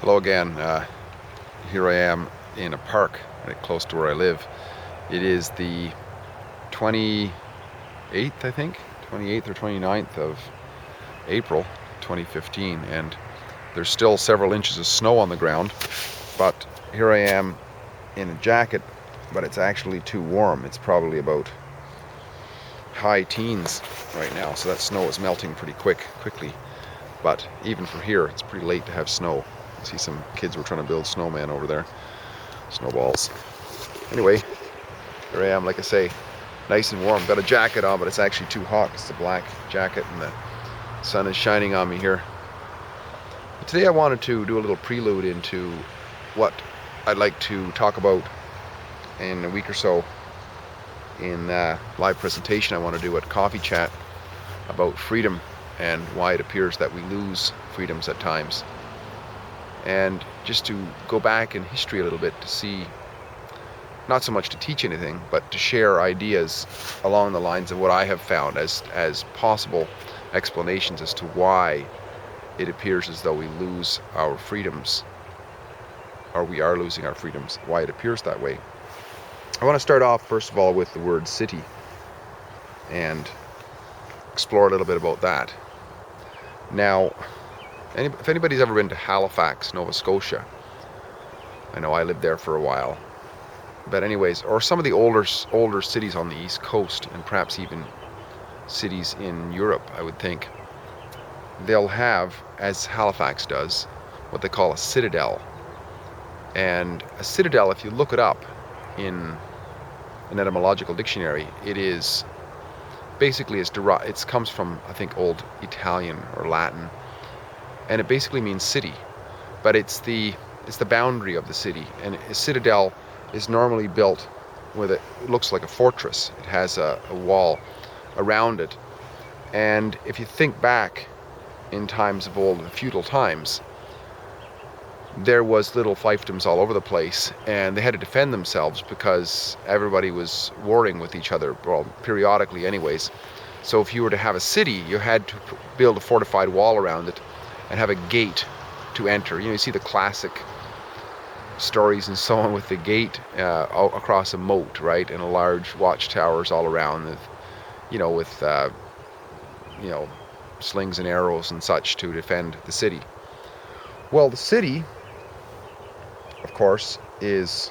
Hello again. Here I am in a park right close to where I live. It is the 28th, I think, 28th or 29th of April 2015, and there's still several inches of snow on the ground, but here I am in a jacket, but it's actually too warm. It's probably about high teens right now, so that snow is melting pretty quickly. But even for here, it's pretty late to have snow. I see some kids were trying to build snowman over there, snowballs. Anyway, here I am, like I say, nice and warm. Got a jacket on, but it's actually too hot. It's a black jacket and the sun is shining on me here. But today I wanted to do a little prelude into what I'd like to talk about in a week or so in a live presentation I want to do at Coffee Chat about freedom and why it appears that we lose freedoms at times. And just to go back in history a little bit to see, not so much to teach anything, but to share ideas along the lines of what I have found as possible explanations as to why it appears as though we lose our freedoms, or we are losing our freedoms, why it appears that way. I want to start off, first of all, with the word city and explore a little bit about that. Now, if anybody's ever been to Halifax, Nova Scotia, I know I lived there for a while, but anyways, or some of the older cities on the East Coast, and perhaps even cities in Europe, I would think, they'll have, as Halifax does, what they call a citadel. And a citadel, if you look it up in an etymological dictionary, it is basically, it comes from, I think, Old Italian or Latin, and it basically means city, but it's the boundary of the city. And a citadel is normally built with it looks like a fortress. It has a wall around it, and if you think back in times of old, the feudal times, there was little fiefdoms all over the place, and they had to defend themselves because everybody was warring with each other, well, periodically anyways. So if you were to have a city, you had to build a fortified wall around it and have a gate to enter. You see the classic stories and so on with the gate across a moat, right, and a large watchtowers all around with slings and arrows and such to defend the city. Well, the city, of course, it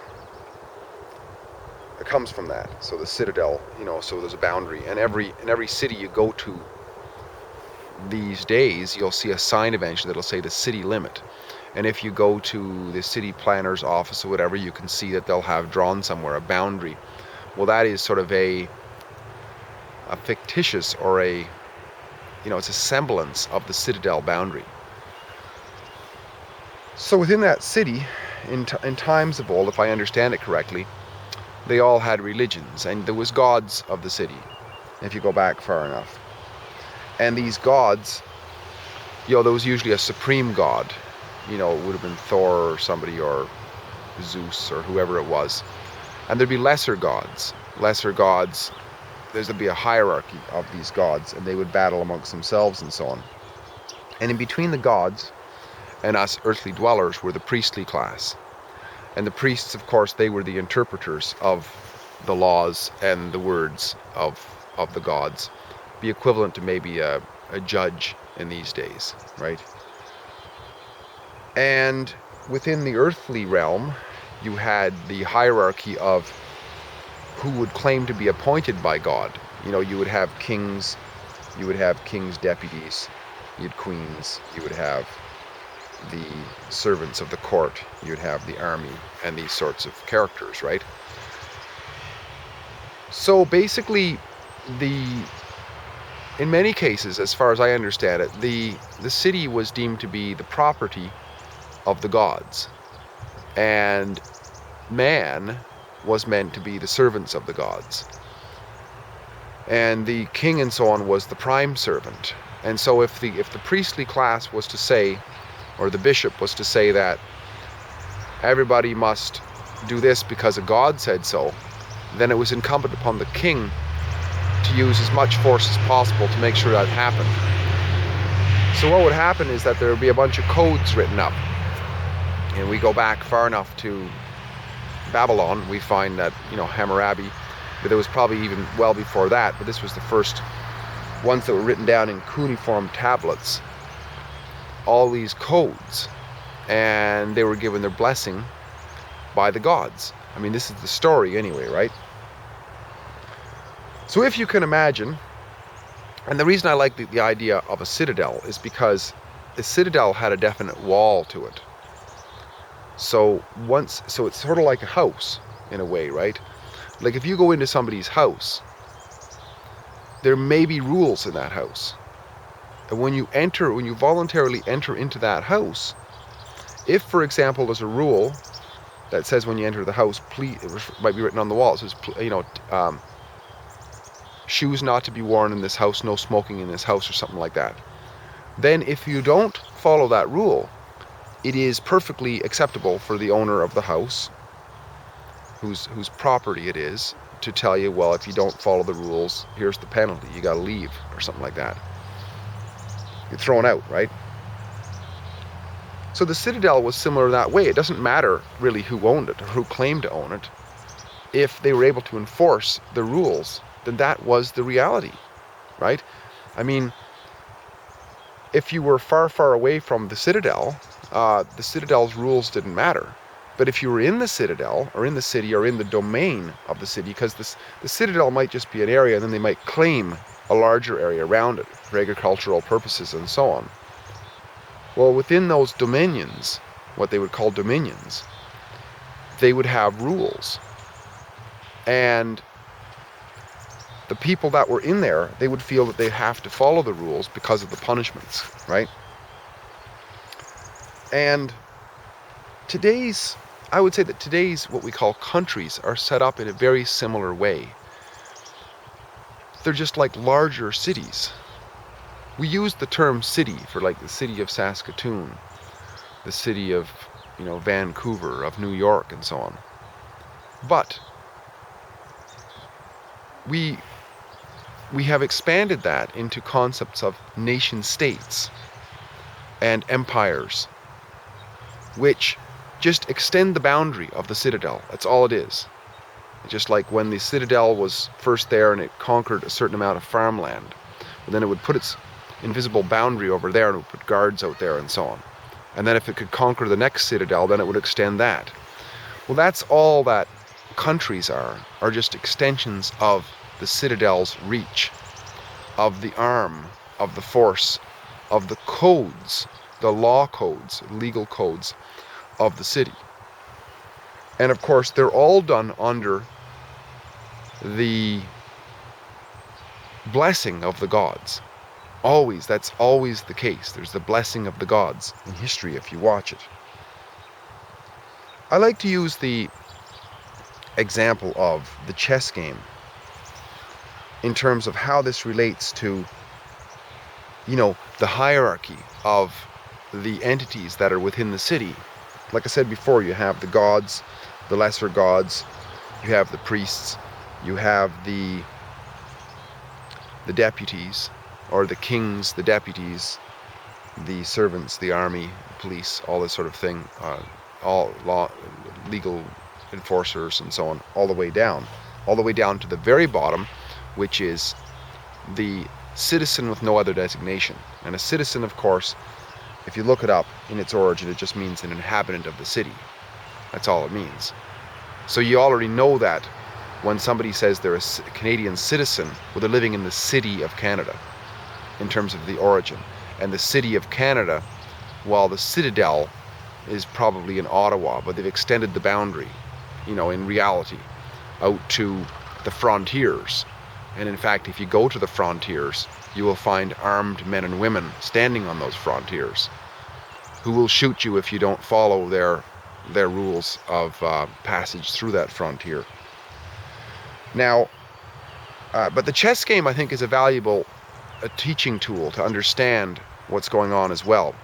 comes from that. So the citadel, so there's a boundary, and in every city you go to these days, you'll see a sign eventually that'll say the city limit. And if you go to the city planner's office or whatever, you can see that they'll have drawn somewhere a boundary. Well, that is sort of a fictitious, or it's a semblance of the citadel boundary. So within that city, in times of old, if I understand it correctly, they all had religions, and there was gods of the city, if you go back far enough. And these gods, there was usually a supreme god, it would have been Thor or somebody, or Zeus or whoever it was. And there'd be lesser gods. There'd be a hierarchy of these gods, and they would battle amongst themselves and so on. And in between the gods and us earthly dwellers were the priestly class. And the priests, of course, they were the interpreters of the laws and the words of the gods. Be equivalent to maybe a judge in these days, right? And within the earthly realm, you had the hierarchy of who would claim to be appointed by God. You would have kings, you would have kings' deputies, you had queens, you would have the servants of the court, you'd have the army, and these sorts of characters, right? So basically, in many cases, as far as I understand it, the city was deemed to be the property of the gods, and man was meant to be the servants of the gods, and the king and so on was the prime servant. And so if the priestly class was to say, or the bishop was to say, that everybody must do this because a god said so, then it was incumbent upon the king to use as much force as possible to make sure that happened. So what would happen is that there would be a bunch of codes written up, And we go back far enough to Babylon, we find that, Hammurabi, but there was probably even well before that, but this was the first ones that were written down in cuneiform tablets, all these codes, and they were given their blessing by the gods. I mean, this is the story anyway, right? So if you can imagine, and the reason I like the idea of a citadel is because a citadel had a definite wall to it. So it's sort of like a house in a way, right? Like if you go into somebody's house, there may be rules in that house. And when you voluntarily enter into that house, if, for example, there's a rule that says when you enter the house, please, it might be written on the wall, it says, shoes not to be worn in this house, no smoking in this house, or something like that. Then if you don't follow that rule, it is perfectly acceptable for the owner of the house, whose property it is, to tell you, well, if you don't follow the rules, here's the penalty, you gotta leave, or something like that. You're thrown out, right? So the citadel was similar that way. It doesn't matter really who owned it or who claimed to own it. If they were able to enforce the rules, then that was the reality, right? I mean, if you were far, far away from the citadel's rules didn't matter. But if you were in the citadel, or in the city, or in the domain of the city, because the citadel might just be an area, and then they might claim a larger area around it for agricultural purposes and so on. Well, within those dominions, what they would call dominions, they would have rules. And the people that were in there, they would feel that they have to follow the rules because of the punishments, right? And I would say that today's what we call countries are set up in a very similar way. They're just like larger cities. We use the term city for like the city of Saskatoon, the city of, Vancouver, of New York, and so on. But we have expanded that into concepts of nation states and empires, which just extend the boundary of the citadel. That's all it is. Just like when the citadel was first there and it conquered a certain amount of farmland, but then it would put its invisible boundary over there and it would put guards out there and so on. And then if it could conquer the next citadel, then it would extend that. Well, that's all that countries are just extensions of the citadel's reach, of the arm, of the force, of the codes, the law codes, legal codes of the city. And of course, they're all done under the blessing of the gods. Always, that's always the case. There's the blessing of the gods in history if you watch it. I like to use the example of the chess game in terms of how this relates to, the hierarchy of the entities that are within the city. Like I said before, you have the gods, the lesser gods, you have the priests, you have the deputies, or the kings, the deputies, the servants, the army, police, all this sort of thing, all legal enforcers and so on, all the way down to the very bottom, which is the citizen with no other designation. And a citizen, of course, if you look it up in its origin, it just means an inhabitant of the city. That's all it means. So you already know that when somebody says they're a Canadian citizen, well, they're living in the city of Canada in terms of the origin. And the city of Canada, while the citadel is probably in Ottawa, but they've extended the boundary, in reality, out to the frontiers. And in fact, if you go to the frontiers, you will find armed men and women standing on those frontiers who will shoot you if you don't follow their rules of passage through that frontier. Now, but the chess game, I think, is a valuable teaching tool to understand what's going on as well,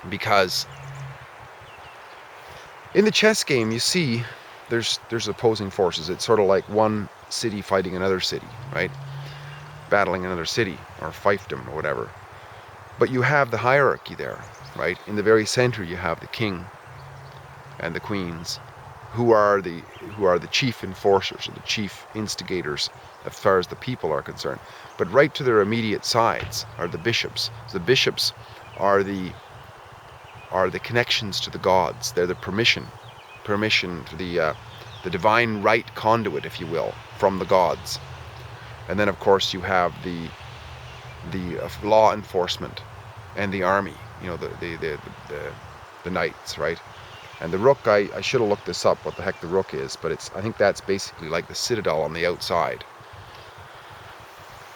because in the chess game, you see there's opposing forces. It's sort of like one city fighting another city, right? Battling another city, or fiefdom, or whatever. But you have the hierarchy there, right? In the very center, you have the king. and the queens, who are the chief enforcers or the chief instigators as far as the people are concerned. But right to their immediate sides are the bishops. The bishops are the connections to the gods. They're the permission to the divine right conduit, if you will, from the gods. And then of course you have the law enforcement and the army, the knights, right? And the rook, I should have looked this up, what the heck the rook is, but I think that's basically like the citadel on the outside,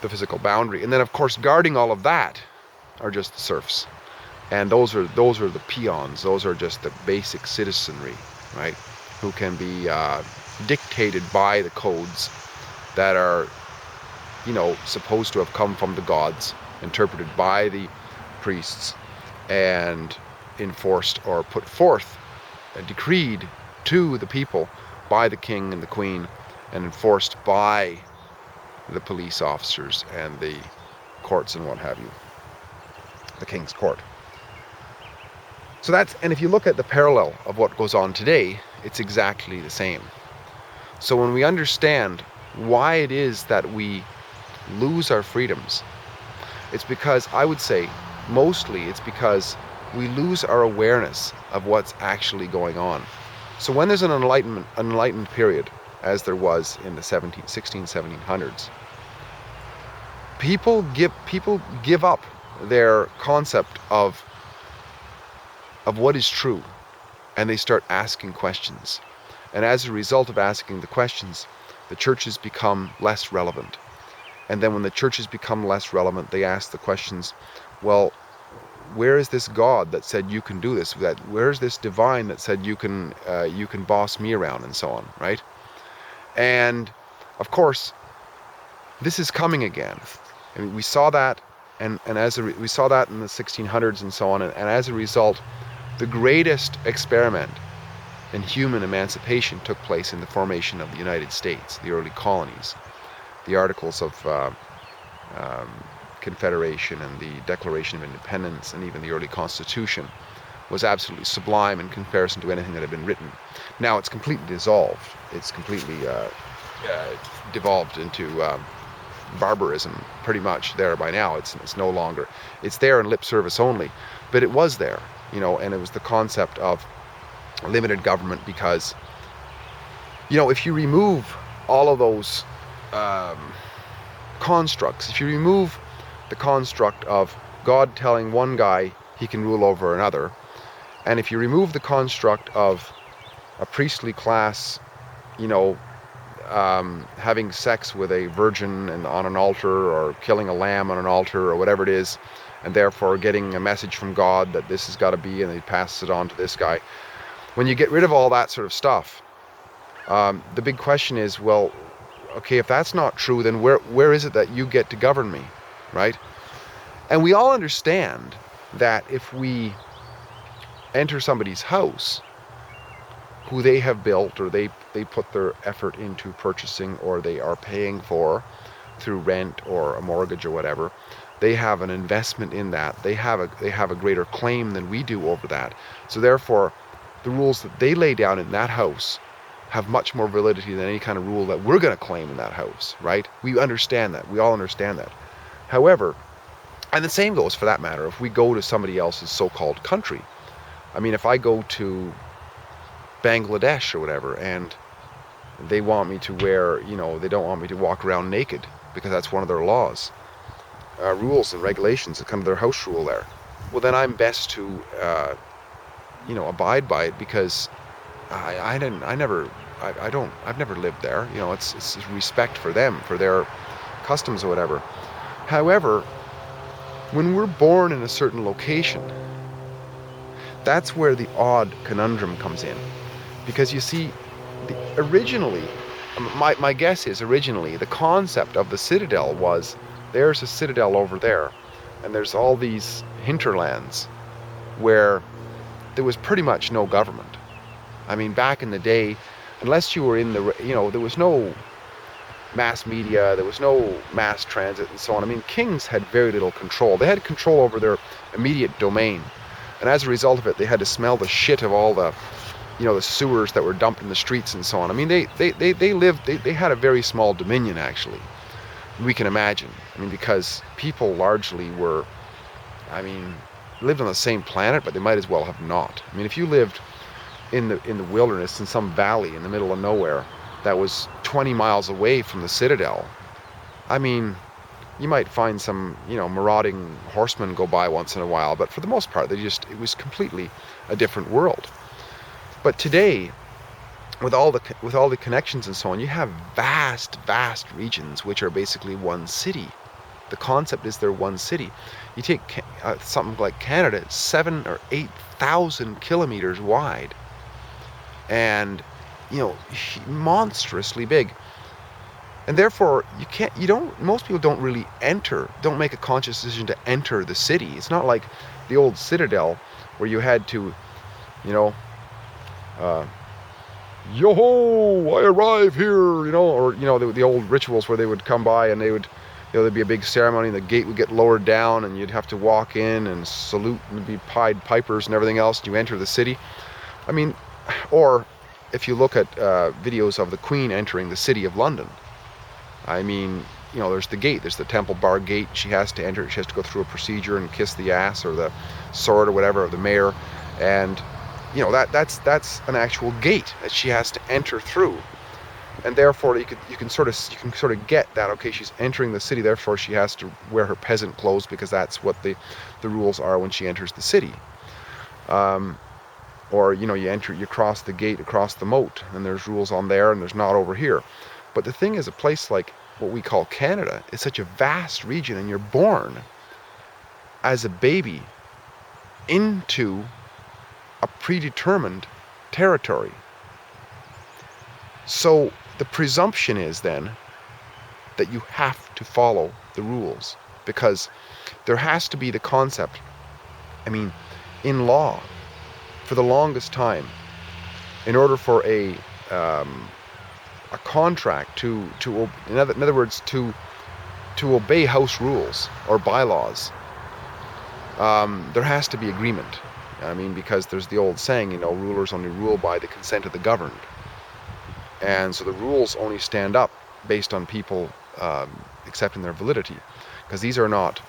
the physical boundary. And then of course guarding all of that are just the serfs. And those are the peons. Those are just the basic citizenry, right? Who can be dictated by the codes that are, supposed to have come from the gods, interpreted by the priests, and enforced or put forth and decreed to the people by the king and the queen, and enforced by the police officers and the courts and what have you, the king's court. So and if you look at the parallel of what goes on today, it's exactly the same. So when we understand why it is that we lose our freedoms, it's because, I would say, mostly it's because we lose our awareness of what's actually going on. So when there's an enlightenment period, as there was in the 1700s, people give up their concept of what is true, and they start asking questions. And as a result of asking the questions, the churches become less relevant. And then when the churches become less relevant, they ask the questions, well, where is this God that said you can do this? Where is this divine that said you can boss me around, and so on, right? And of course, this is coming again. I mean, we saw that, and we saw that in the 1600s and so on. And as a result, the greatest experiment in human emancipation took place in the formation of the United States, the early colonies. The Articles of Confederation and the Declaration of Independence and even the early Constitution was absolutely sublime in comparison to anything that had been written. Now it's completely dissolved. It's completely devolved into barbarism, pretty much there by now. It's no longer. It's there in lip service only, but it was there, and it was the concept of limited government because, if you remove all of those constructs, if you remove the construct of God telling one guy he can rule over another, and if you remove the construct of a priestly class, having sex with a virgin and on an altar, or killing a lamb on an altar, or whatever it is, and therefore getting a message from God that this has got to be, and he passes it on to this guy. When you get rid of all that sort of stuff, the big question is, well, okay, if that's not true, then where is it that you get to govern me, right? And we all understand that if we enter somebody's house, who they have built, or they put their effort into purchasing, or they are paying for through rent or a mortgage or whatever, they have an investment in that. They have a greater claim than we do over that. So therefore, the rules that they lay down in that house have much more validity than any kind of rule that we're going to claim in that house, right? We understand that. We all understand that. However, and the same goes for that matter, if we go to somebody else's so-called country. I mean, if I go to Bangladesh or whatever, and they want me to wear, they don't want me to walk around naked because that's one of their laws, rules and regulations, it's kind of their house rule there. Well, then I'm best to, abide by it because I've never lived there. It's respect for them, for their customs or whatever. However, when we're born in a certain location, that's where the odd conundrum comes in. Because you see, originally, my guess is originally, the concept of the citadel was, there's a citadel over there, and there's all these hinterlands where there was pretty much no government. I mean, back in the day, unless you were in there was no mass media, there was no mass transit and so on. I mean, kings had very little control. They had control over their immediate domain. And as a result of it, they had to smell the shit of all the, the sewers that were dumped in the streets and so on. I mean, they had a very small dominion, actually, we can imagine. I mean, because people largely were, I mean, lived on the same planet, but they might as well have not. I mean, if you lived in the wilderness in some valley in the middle of nowhere that was 20 miles away from the citadel, I mean, you might find some, marauding horsemen go by once in a while, but for the most part, it was completely a different world. But today, with all the connections and so on, you have vast regions which are basically one city. The concept is they're one city. You take something like Canada, 7,000 or 8,000 kilometers wide, and monstrously big. And therefore, most people don't really don't make a conscious decision to enter the city. It's not like the old citadel where you had to, yo-ho, I arrive here, or, the old rituals where they would come by and there'd be a big ceremony and the gate would get lowered down and you'd have to walk in and salute and there'd be Pied Pipers and everything else and you enter the city. I mean, or if you look at videos of the Queen entering the city of London, I mean, there's the gate, there's the Temple Bar gate. She has to enter, she has to go through a procedure and kiss the ass or the sword or whatever of the mayor. And, that's an actual gate that she has to enter through. And therefore, you can sort of get that, okay, she's entering the city, therefore she has to wear her peasant clothes because that's what the rules are when she enters the city. Or, you cross the gate across the moat, and there's rules on there, and there's not over here. But the thing is, a place like what we call Canada is such a vast region, and you're born as a baby into a predetermined territory. So the presumption is then that you have to follow the rules, because there has to be the concept, I mean, in law, for the longest time, in order for a contract in other words, to obey house rules or bylaws, there has to be agreement. I mean, because there's the old saying, rulers only rule by the consent of the governed. And so the rules only stand up based on people accepting their validity, because these are not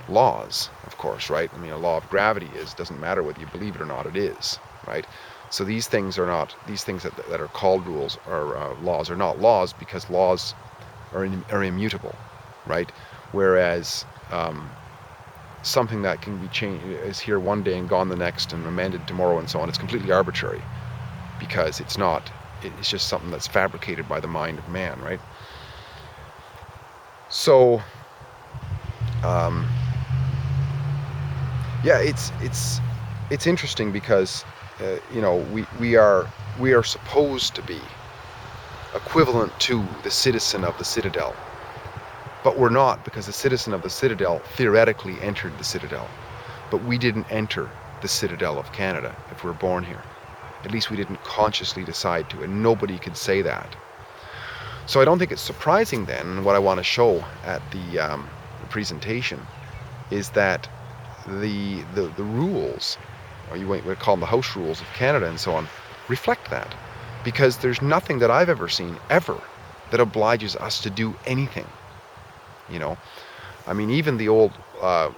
laws, of course, right? I mean, a law of gravity doesn't matter whether you believe it or not, it is, right? So these things that are called rules or laws are not laws, because laws are immutable, right? Whereas something that can be changed is here one day and gone the next and amended tomorrow and so on, it's completely arbitrary, because it's just something that's fabricated by the mind of man, right? So yeah, it's interesting because we are supposed to be equivalent to the citizen of the citadel, but we're not, because the citizen of the citadel theoretically entered the citadel, but we didn't enter the citadel of Canada if we're born here. At least we didn't consciously decide to, and nobody could say that. So I don't think it's surprising then, what I want to show at the presentation is that the rules, or you might call them the house rules of Canada and so on, reflect that. Because there's nothing that I've ever seen, ever, that obliges us to do anything. I mean, even the old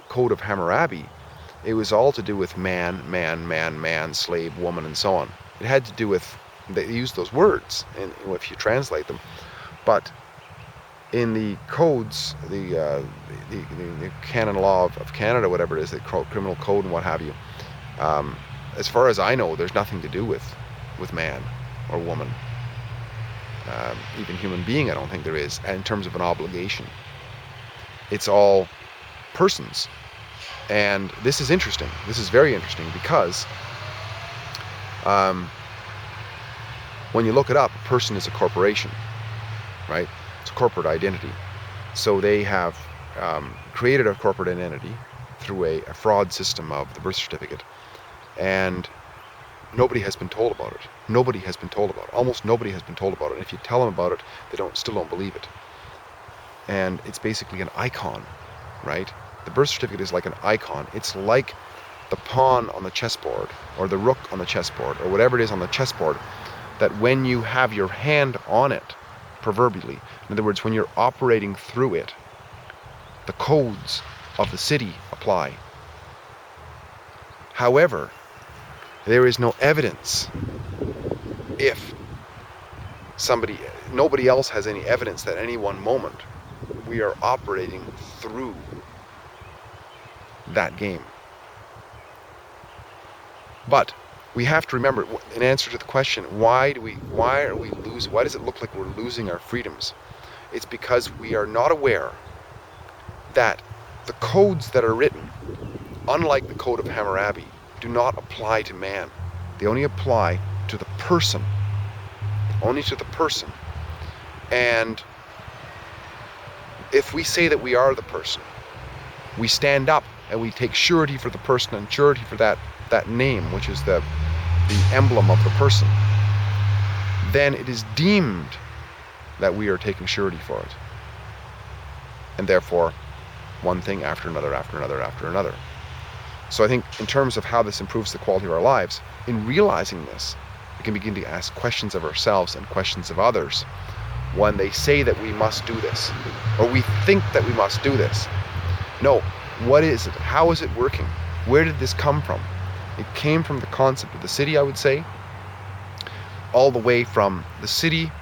Code of Hammurabi, it was all to do with man, slave, woman, and so on. It had to do with, they used those words, and if you translate them. But in the codes, the canon law of Canada, whatever it is, the criminal code and what have you, as far as I know, there's nothing to do with man or woman. Even human being, I don't think there is, in terms of an obligation. It's all persons. And this is interesting. This is very interesting, because when you look it up, a person is a corporation, right? It's a corporate identity. So they have created a corporate identity through a fraud system of the birth certificate, and nobody has been told about it. Nobody has been told about it. Almost nobody has been told about it. And if you tell them about it, they still don't believe it. And it's basically an icon, right? The birth certificate is like an icon. It's like the pawn on the chessboard, or the rook on the chessboard, or whatever it is on the chessboard, that when you have your hand on it, proverbially, in other words, when you're operating through it, the codes of the city apply. However, there is no evidence if nobody else has any evidence that at any one moment we are operating through that game. But we have to remember, in answer to the question, why does it look like we're losing our freedoms? It's because we are not aware that the codes that are written, unlike the Code of Hammurabi, do not apply to man. They only apply to the person. Only to the person. And if we say that we are the person, we stand up and we take surety for the person and surety for that name, which is the emblem of the person, then it is deemed that we are taking surety for it. And therefore, one thing after another, after another, after another. So I think in terms of how this improves the quality of our lives, in realizing this, we can begin to ask questions of ourselves and questions of others when they say that we must do this, or we think that we must do this. No, what is it? How is it working? Where did this come from? It came from the concept of the city, I would say, all the way from the city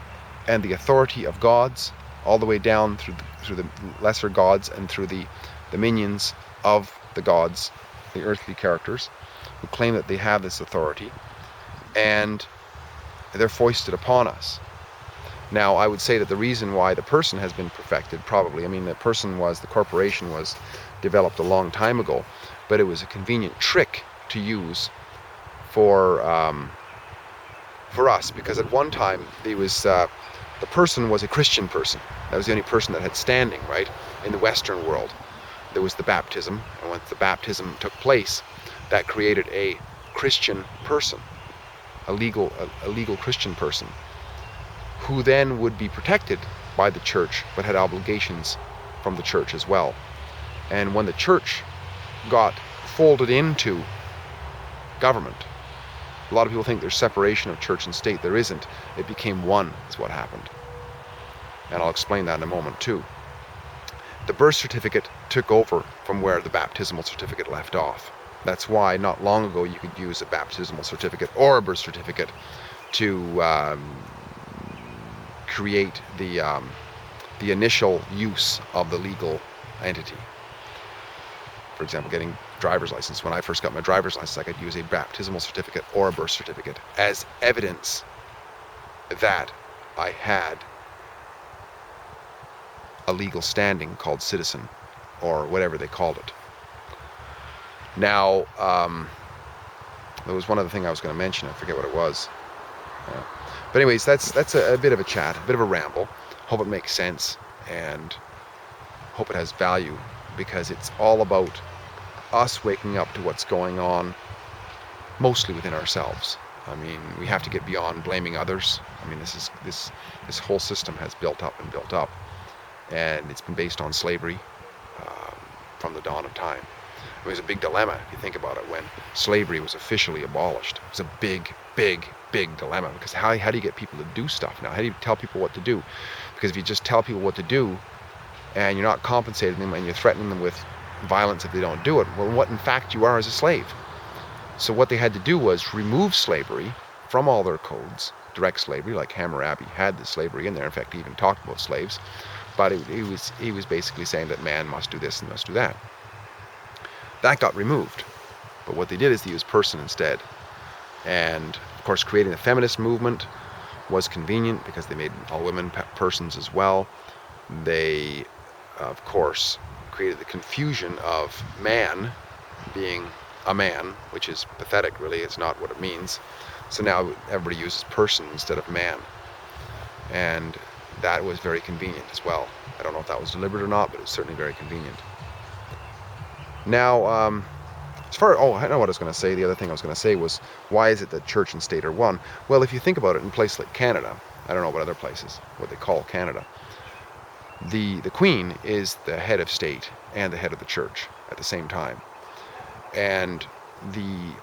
and the authority of gods, all the way down through the lesser gods and through the minions of the gods, the earthly characters, who claim that they have this authority, and they're foisted upon us. Now, I would say that the reason why the person has been perfected, probably, the corporation was developed a long time ago, but it was a convenient trick to use for us, because at one time the person was a Christian person. That was the only person that had standing, right? In the Western world, there was the baptism, and once the baptism took place, that created a Christian person, a legal Christian person, who then would be protected by the church, but had obligations from the church as well. And when the church got folded into government, a lot of people think there's separation of church and state. There isn't. It became one, is what happened. And I'll explain that in a moment too. The birth certificate took over from where the baptismal certificate left off. That's why not long ago you could use a baptismal certificate or a birth certificate to create the initial use of the legal entity. For example, getting driver's license. When I first got my driver's license, I could use a baptismal certificate or a birth certificate as evidence that I had a legal standing called citizen, or whatever they called it. Now, there was one other thing I was going to mention. I forget what it was. But anyways, that's a bit of a chat, a bit of a ramble. Hope it makes sense, and hope it has value, because it's all about us waking up to what's going on, mostly within ourselves. I mean, we have to get beyond blaming others. I mean, this whole system has built up and built up, and it's been based on slavery from the dawn of time. It was a big dilemma, if you think about it, when slavery was officially abolished. It was a big, big, big dilemma, because how do you get people to do stuff now? How do you tell people what to do? Because if you just tell people what to do, and you're not compensating them, and you're threatening them with violence if they don't do it, well, what in fact you are is a slave. So what they had to do was remove slavery from all their codes. Direct slavery, like Hammurabi had the slavery in there. In fact, he even talked about slaves. But he was basically saying that man must do this and must do that. That got removed. But what they did is they used person instead. And of course, creating the feminist movement was convenient, because they made all women persons as well. They, of course, created the confusion of man being a man, which is pathetic, really. It's not what it means. So now everybody uses person instead of man. And that was very convenient as well. I don't know if that was deliberate or not, but it was certainly very convenient. Now, I know what I was going to say. The other thing I was going to say was, why is it that church and state are one? Well, if you think about it, in a place like Canada, I don't know about other places, what they call Canada, the Queen is the head of state and the head of the church at the same time. And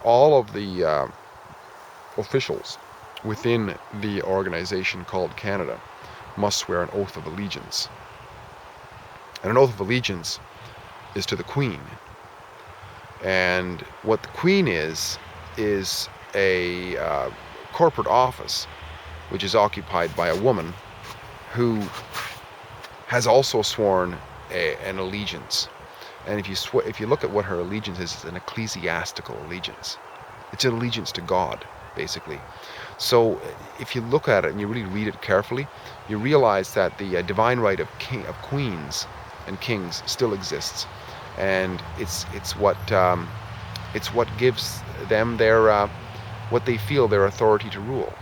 all of the officials within the organization called Canada must swear an oath of allegiance. And an oath of allegiance is to the Queen. And what the Queen is a corporate office which is occupied by a woman who has also sworn an allegiance. And if you look at what her allegiance is, it's an ecclesiastical allegiance. It's an allegiance to God, basically. So if you look at it and you really read it carefully, you realize that the divine right of queens and kings still exists, and it's what gives them their what they feel their authority to rule.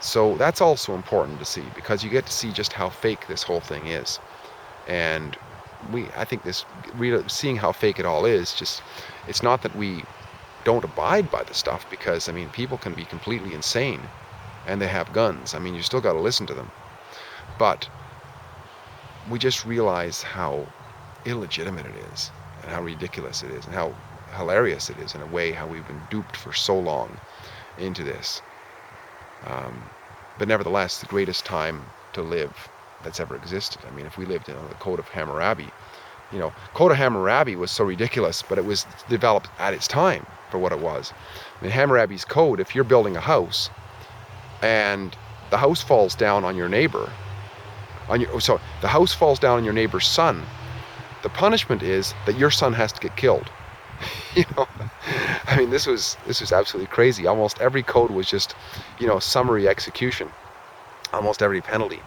So that's also important to see, because you get to see just how fake this whole thing is. And I think seeing how fake it all is, just, it's not that we don't abide by the stuff, because I mean, people can be completely insane and they have guns. I mean, you still got to listen to them. But we just realize how illegitimate it is, and how ridiculous it is, and how hilarious it is, in a way, how we've been duped for so long into this. But nevertheless, the greatest time to live that's ever existed. I mean, if we lived in the Code of Hammurabi, Code of Hammurabi was so ridiculous, but it was developed at its time for what it was. I mean, Hammurabi's code, if you're building a house and the house falls down on your neighbor, the house falls down on your neighbor's son, the punishment is that your son has to get killed. I mean, this was absolutely crazy. Almost every code was just, summary execution. Almost every penalty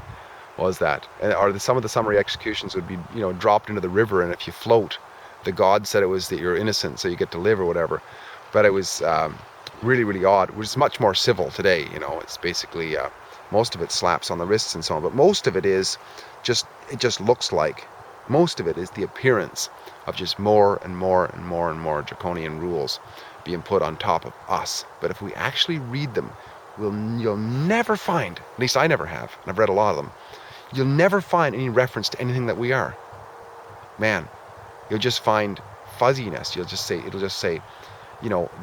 was that. And some of the summary executions would be, dropped into the river, and if you float, the god said it was that you're innocent, so you get to live or whatever. But it was really, really odd. It was much more civil today. It's basically most of it slaps on the wrists and so on, but most of it is just, it just looks like, most of it is the appearance of just more and more and more and more draconian rules being put on top of us. But if we actually read them, you'll never find, at least I never have, and I've read a lot of them, you'll never find any reference to anything that we are. Man, you'll just find fuzziness. It'll just say,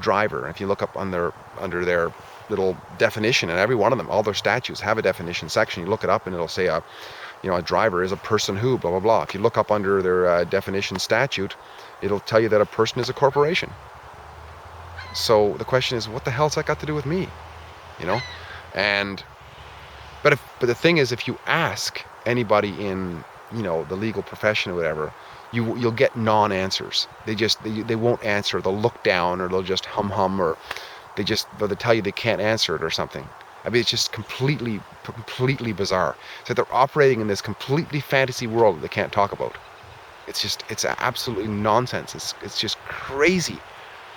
driver. And if you look up under their little definition, and every one of them, all their statutes have a definition section, you look it up and it'll say, a driver is a person who, blah, blah, blah. If you look up under their definition statute, it'll tell you that a person is a corporation. So the question is, what the hell's that got to do with me? But the thing is, if you ask anybody in, the legal profession or whatever, you'll get non-answers. They won't answer. They'll look down, or they'll just hum, or they'll tell you they can't answer it or something. I mean, it's just completely bizarre. So they're operating in this completely fantasy world that they can't talk about. It's absolutely nonsense. It's just crazy,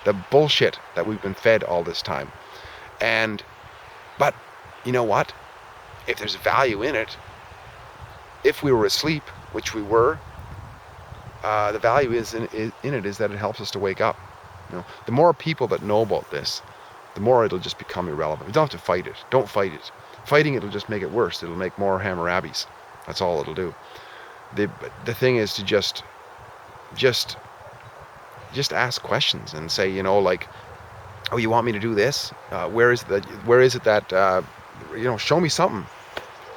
the bullshit that we've been fed all this time. But you know what? If there's value in it, if we were asleep, which we were, the value in it is that it helps us to wake up. The more people that know about this, the more it'll just become irrelevant. You don't have to fight it. Don't fight it. Fighting it will just make it worse. It'll make more Hammurabis. That's all it'll do. The thing is to just ask questions and say, like, oh, you want me to do this? Where is it that show me something.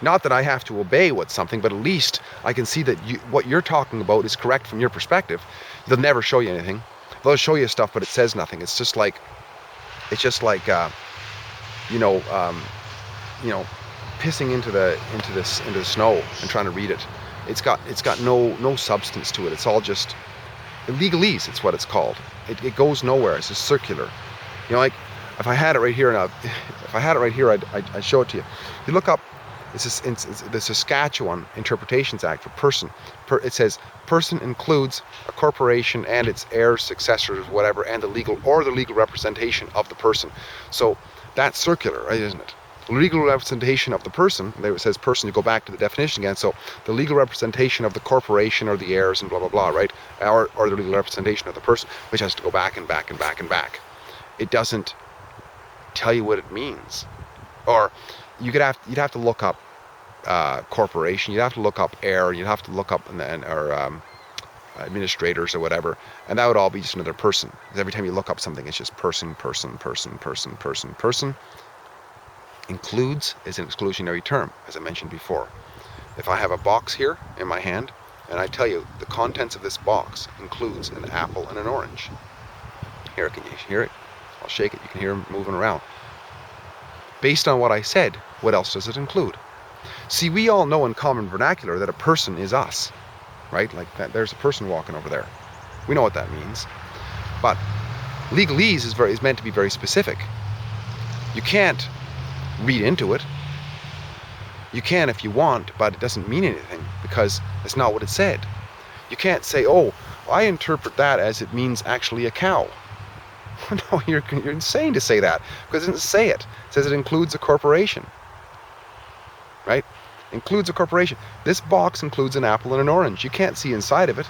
Not that I have to obey what's something, but at least I can see that what you're talking about is correct from your perspective. They'll never show you anything. They'll show you stuff, but it says nothing. It's just like pissing into the snow and trying to read it. It's got no substance to it. It's all just legalese. It's what it's called. It goes nowhere. It's just circular. Like if I had it right here, I'd show it to you. You look up. It's the Saskatchewan Interpretations Act for person. It says person includes a corporation and its heirs, successors, whatever, and the legal representation of the person. So that's circular, right, isn't it? Legal representation of the person. There it says person. You go back to the definition again. So the legal representation of the corporation or the heirs and blah blah blah, right? Or the legal representation of the person, which has to go back and back and back and back. It doesn't tell you what it means. Or you'd have to look up corporation. You'd have to look up heir. You'd have to look up administrators or whatever, and that would all be just another person. Because every time you look up something, it's just person, person, person, person, person, person. Includes is an exclusionary term, as I mentioned before. If I have a box here in my hand, and I tell you the contents of this box includes an apple and an orange. Here, can you hear it? I'll shake it. You can hear it moving around. Based on what I said, what else does it include? See, we all know in common vernacular that a person is us, right? Like that, there's a person walking over there. We know what that means. But legalese is meant to be very specific. You can't read into it. You can if you want, but it doesn't mean anything because it's not what it said. You can't say, oh, I interpret that as it means actually a cow. No, you're insane to say that because it doesn't say it. It says it includes a corporation, right? Includes a corporation. This box includes an apple and an orange. You can't see inside of it.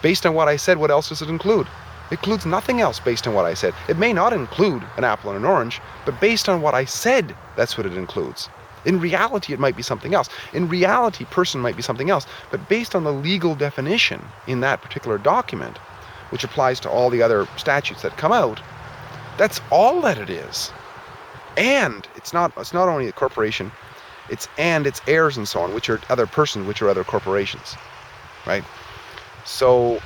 Based on what I said, what else does it include? It includes nothing else based on what I said. It may not include an apple and an orange, but based on what I said, that's what it includes. In reality, it might be something else. In reality, person might be something else. But based on the legal definition in that particular document, which applies to all the other statutes that come out, that's all that it is. And it's not only a corporation, it's heirs and so on, which are other persons, which are other corporations, right? So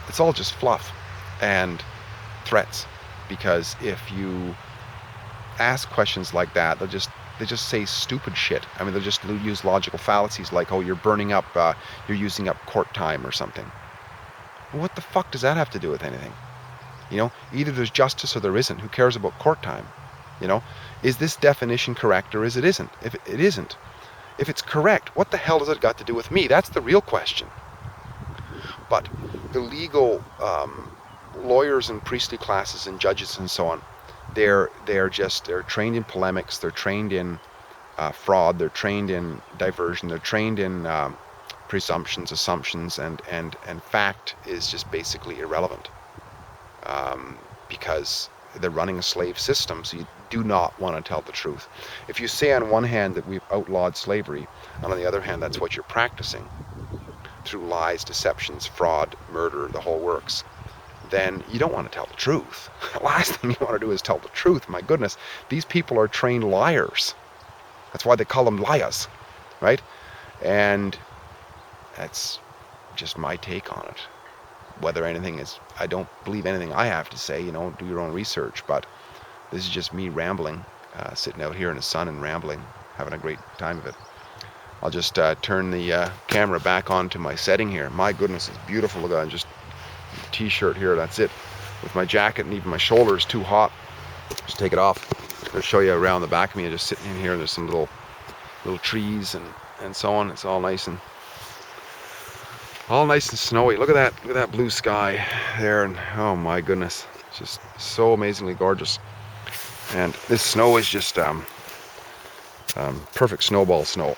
it's all just fluff and threats, because if you ask questions like that, they just say stupid shit. I mean, they'll just use logical fallacies like, oh, you're burning up, you're using up court time or something. What the fuck does that have to do with anything? You know, either there's justice or there isn't. Who cares about court time? You know, is this definition correct or is it isn't? If it isn't, if it's correct, what the hell does it got to do with me? That's the real question. But the legal lawyers and priestly classes and judges and so on, they're trained in polemics, they're trained in fraud, they're trained in diversion, they're trained in presumptions, assumptions, and fact is just basically irrelevant, because they're running a slave system, so you do not want to tell the truth. If you say on one hand that we've outlawed slavery, and on the other hand that's what you're practicing through lies, deceptions, fraud, murder, the whole works, then you don't want to tell the truth. The last thing you want to do is tell the truth. My goodness, these people are trained liars. That's why they call them liars, right? And that's just my take on it. Whether anything is, I don't believe anything I have to say, you know, do your own research, but this is just me rambling, sitting out here in the sun and rambling, having a great time of it. I'll just turn the camera back onto my setting here. My goodness, it's beautiful. Look at that, just t-shirt here, that's it. With my jacket, and even my shoulder is too hot. Just take it off. I'll show you around the back of me. I'm just sitting in here, and there's some little trees and so on. It's all nice and snowy. Look at that blue sky there, and oh my goodness, it's just so amazingly gorgeous. And this snow is just perfect snowball snow.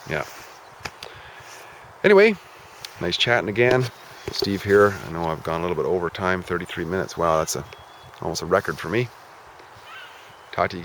Yeah. Anyway, nice chatting again. Steve here. I know I've gone a little bit over time, 33 minutes. Wow, that's almost a record for me. Talk to you.